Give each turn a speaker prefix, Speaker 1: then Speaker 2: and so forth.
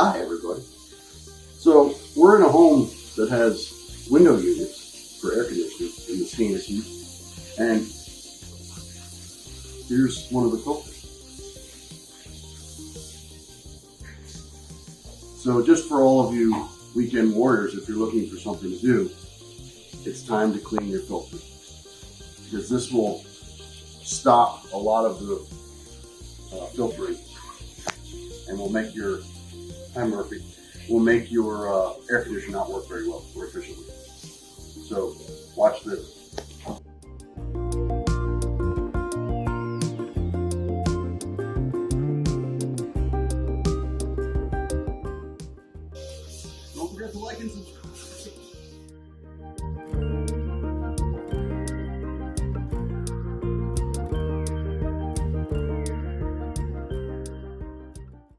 Speaker 1: Hi, everybody. So we're in a home that has window units for air conditioning in the stainless heat, and here's one of the filters. So just for all of you weekend warriors, if you're looking for something to do, it's time to clean your filter, because this will stop a lot of the filtering and will make your, hi Murphy, will make your air conditioner not work very well or efficiently. So watch this. Don't forget to like and subscribe.